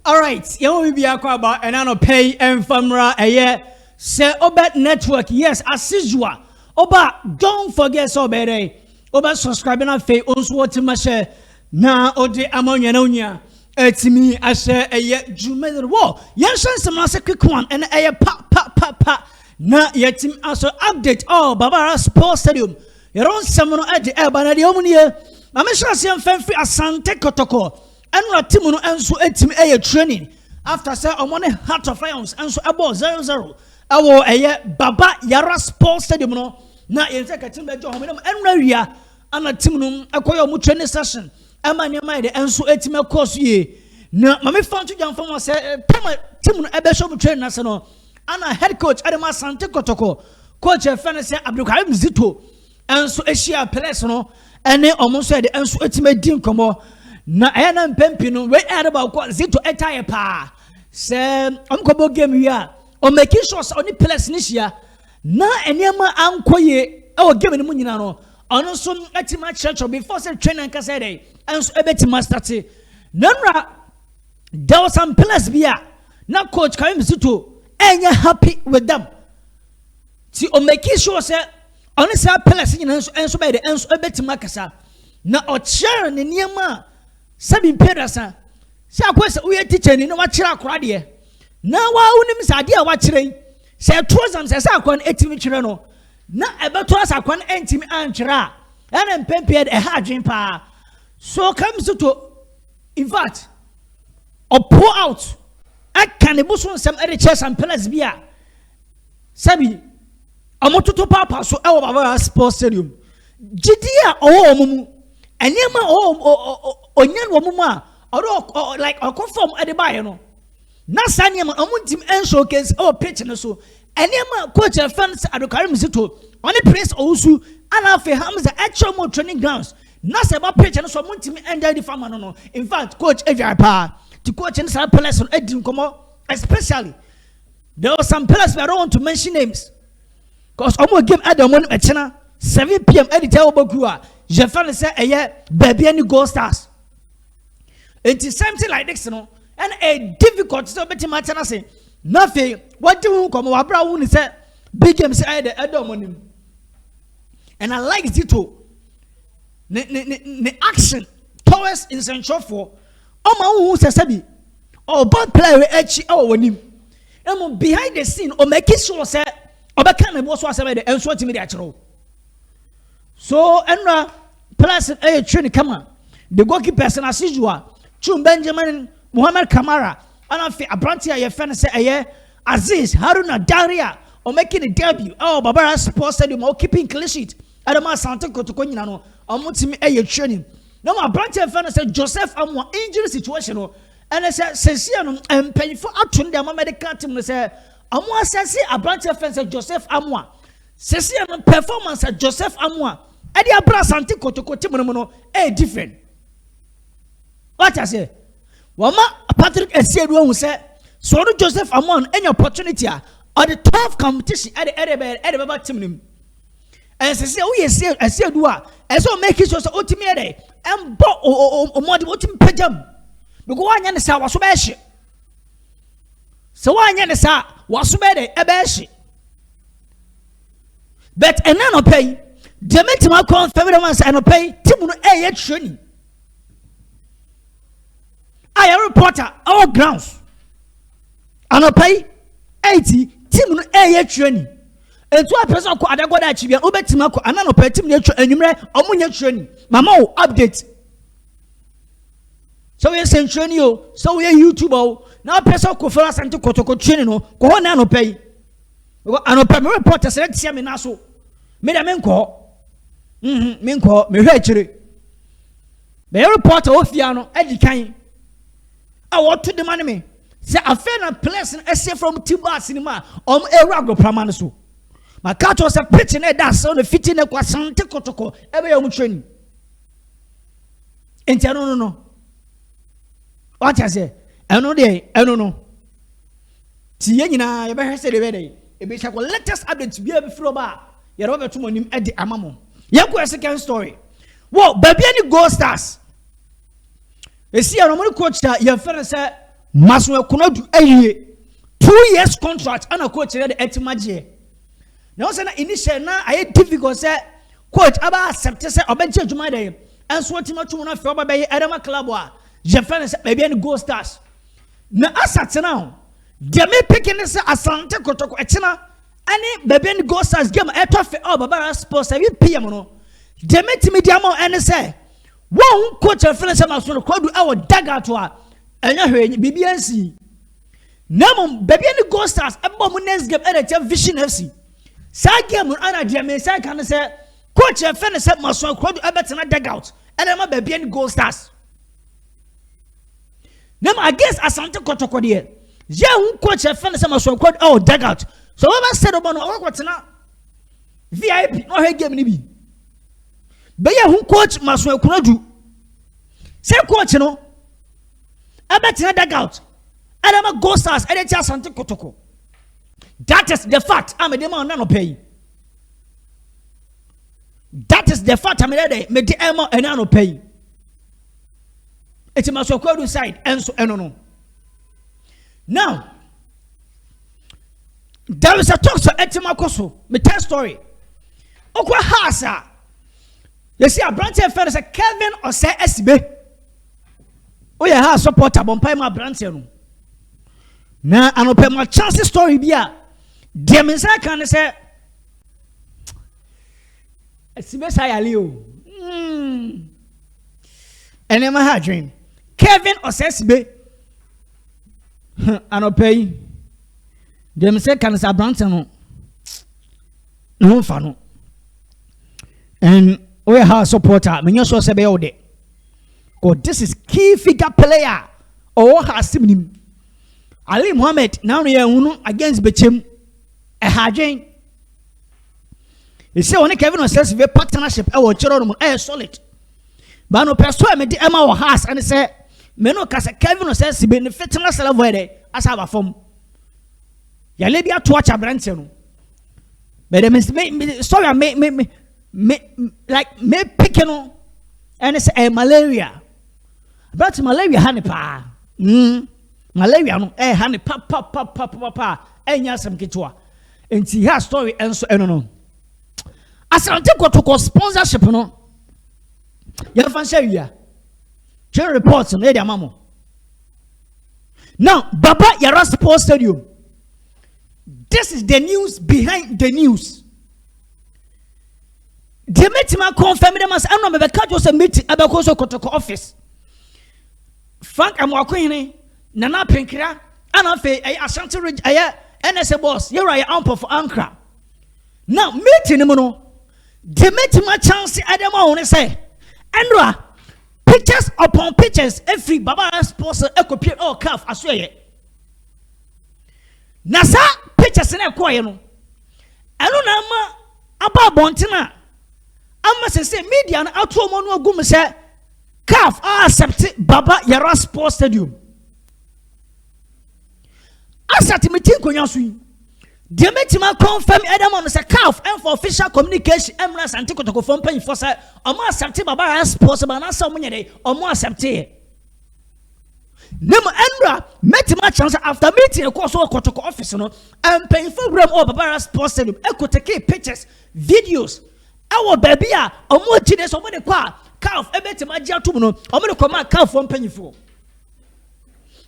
All right, you will be about and I no pay and famra a year. Say Obet Network, yes, as usual. Oba, don't forget so bad. Oba subscribing and pay on what to my share. Na ode ammonia nonia. It's me, I say a year Jume war. Yes, some last quick one and a pa. Na yet team also update all Barbara Sports Stadium. You're on someone at the air, but the Omunia. I'm sure I'm fancy Asante Kotoko. And what Timono and so a team a training. After say on 1 heart of rounds and so about 0-0. I will a year Baba Yara Sports Stadium. Na you take a team at your home and area and a team acquire mu training session. Am I near my and so a team of course ye. Na Mammy found to young from us Timon Ebesho train national. And a head coach Adam Asante Kotoko. Coach Fantasy Abdulkarim Zito. And so a share personal. And they almost said and so a team dim come. Na ena mpempino we about kwa zito etire pa se onkobo game here o making sure oni place ni hia na enema ankoye e game ni mu nyina no ono so etima church before say training ka say dey enso ebetima start nanra there was some place bia na coach Karim Zito enya happy with them ti o making sure say oni say place nyina enso be dey enso ebetima kasa na o share ni niema Sabi Pedersen, say a question we are teaching in what Chira now, why wouldn't Miss Idea watching? Say, Trosam says, I can 18 Chirano. Not about us, I can enter and Chira, and then Pempied a hard drink pa. So comes to, in fact, or pour out. I can boost on some other chairs and pillars beer. Sabi, a motor papa so our sports stadium. Gidia or Mumu, and Yama Onyan womuma or like a conform at the bio. Nasanyam amuntim and showcase or pitch and so. And Yama coach a fans at the Karim Zito. Only place also and after Hamza actual more training grounds. Nasa about pitch and so muntim and the farmer no. In fact, coach every power to coach and some players on Edin Como, especially. There were some players I don't want to mention names. Because almost give Adam one at China 7 p.m. editor Bokua. Jeffan said a year baby any gold stars. It is something like this, you know, and a difficult so better matter. Say nothing. What do you come over? Brown said, big games say the Edomonim. And I like Zito. The action towards in Central for oh my who says Sabi or bad player edge or him. And behind the scene or make it sure say or back can was the and so to me actual. So Enra plus a training come on. The goalkeeper as usual. Chum Benjamin Muhammad Kamara and I feel a branch here your friend say Aziz Haruna Daria or making a debut. Oh Barbara Sports Stadium or keeping clean sheet. Adama Asante Kotoko nyina or mutimi a training. No my branch here friend say Joseph Amwa injury situation and I said Sesiano and pay for up to the medical team say Amwa says a branch here friend say Joseph Amwa Sesiano performance at Joseph Amwa Edi Abra Asante Kotoko team no different. What I say? Wama Patrick said one who said, so Joseph Amon any opportunity or the tough competition at the back team. And say, oh yes, I said, and so make it so ultimately and bought or more devoted pejam. Because one yanasa was so bash. So one yanasa was so bad a bash. But and none pay. The meeting call family ones and pay Timuno a training. I am a reporter, our grounds. And I pay 80 team a training. And to a person called Adagoda Chibia, Obetimako, and I pay team and you may training. Mama update. So we are saying training, so we are YouTuber. Now, person called for us and to Kotoko training, go on and pay. And a primary reporter said, see me now. So, made a men call. Men call me actually. The reporter of Fiano, Eddie Kane. I want to demand me. Say a fair and pleasant essay from Tiba Cinema on a rago pramanasu. My cat was a pitch in a dance on the fitting of Asante Kotoko every young training. And no. What I say? I know they, I don't know. Tiena, you better say the way. If we shall let us update to be able to bar. You're over to him at the Amamo. Yaku a second story. Whoa, baby, any ghost stars. You see, I'm going to coach that your friend said, Maswe Kunodu a 2 years contract and a coach at Etimaje. Now, say initial now I difficult say coach about accept say obenche juma dey and so timatu na fe obabey Adama Club Japan say maybe any Gold Stars. Na asat now de me picking say Asante Kotoko echina ani baby any Gold Stars game eto fe Baba Sports 7 PM no. De me timi diamo ene say one coach finish Maso Kwadu e daga to a enya hwe BBNC. Namo baby any Gold Stars ebo mu next game e Vision FC. Sa game ana de me say kan say coach finish Maso Kwadu e betena daga out. And I'm baby any Gold Stars. Them against Asante Kotoko there. Yeah, coach finish Maso Kwadu daga out. So what said about no what na VIP no he game ni bi. Be ya coach Maso Kwadu. Say coach no abetena daga out. And I'm Gold Stars and it's Asante Kotoko. That is the fact. I'm a demand no pay. That is the fact. I'm ready. Me the Emma and I no pay. It's Maso Kwadu side and so no. Now there is a talk so Etima Koso. Me tell story. Okwa hasa. You see a branch of fellow say Kevin or say SB. Oh yeah, ha supporter bompai my branch no. Na anope my chance story bia. Dem say kan say SB say alio. And then my dream. Kevin or say SB. Anope. Dem say kan say branch no. No fa no. And we have supporter. Me so say be o de. God, this is key figure player. Oh, has him. Ali Mohammed now we are against Bechem. A hajin. He say only Kevin says we partnership. Our children are solid. But no person me the Emma has and say me no kasa Kevin says be the fitness level there as our form. Ya lady to watch a branch no. But me sorry me like me picking and it's a malaria. But malaria honey pa. Malaria no honey pa enya some kitwa. And see her story and so no. Asante Kotoko sponsorship no. Ya fan share ya. Share reports no dia mamo. Now Baba Yara Sports Stadium. This is the news behind the news. The meeting confirm them as I know me catch was a meeting Abakoso Kotoko office. Frank Amwakwini, Nana Pinkra, Anafe, Ashanti Ridge, NSA boss, Yara ample for Ankara. Now, meeting no, the meeting chance Adam on say, Andra, pictures upon pictures, every Baba sports copy or calf, I swear. Nasa pictures in a choir no. I don't know about Bontina. I must say, media and outro mono gum say. CAF accept Baba Yara Sports Stadium. Asati meeting konyasu. The meeting confirm Adam on say CAF and for official communication Emra Asante Kotoko from paying for say omo accept Baba Yara Sports but na some money dey omo accept e. Nemo Emra meeting chance after meeting e course Kotoko office no and paying for program of Baba Yara Sports Stadium e go take pictures, videos. Our baby omo chide so mo dey kwa CAF ebeti magia tum no omo koma CAF for mpanyifo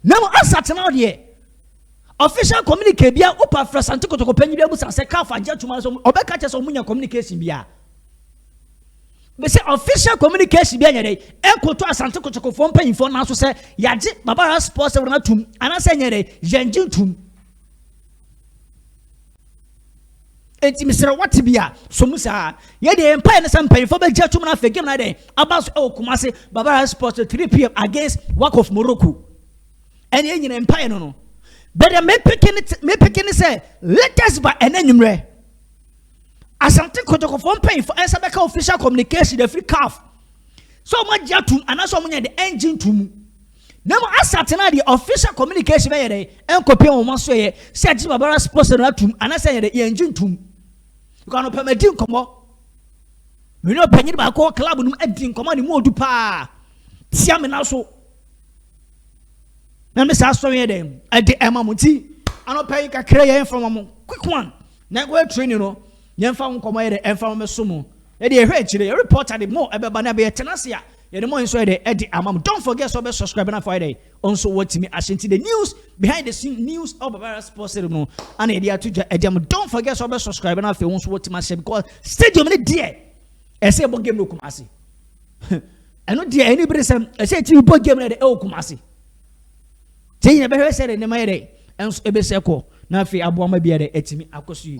now asat now there official communique bia opa fra Asante Kotoko panyi bia busa se CAF agia tum so obeka che so munya communication bia be say official communication bia nyere ekoto Asante Kotoko for mpanyifo na so se yaje Baba Sports na tum ana se nyere yenjin tum enti misere what bia so musa ye de empire na some pay for be jatum na fe game na dey about Kumasi Baba Sports 3 PM against Wak of Morocco and ye nyina empire no but me picking say latest by enenumre Asante Kotoko for pay for answer back official communication the free CAF so much jatum and so munya the engine tum now asat na the official communication be dey en copy on mo so ye say Baba Sports na tum and say the engine tum. You can't pay me din komo. Me no panyi ba ko club num adin komo ni mu odu pa. Tia me na so. na me sa so ye dem e de emamuti anopa yi kakra ye from am quick one na go training no ye mfa nkomo ye de emfa me so mu e de ehwe chire ye reporter de mo ebeba na be tenase a ye de mo nso de e de amam. Don't forget so be subscribe na Friday also watch me Asante the news behind the scene news of Barbara Sports no and e de atuja e dem. Don't forget so be subscribe na fe also watch me because stadium ne there e say bo game no Kumasi eno there anybody say e say ti bo game na de e Kumasi Tina be say de ne ma ye de enso e be se ko na fe aboama bia de etimi akoso yi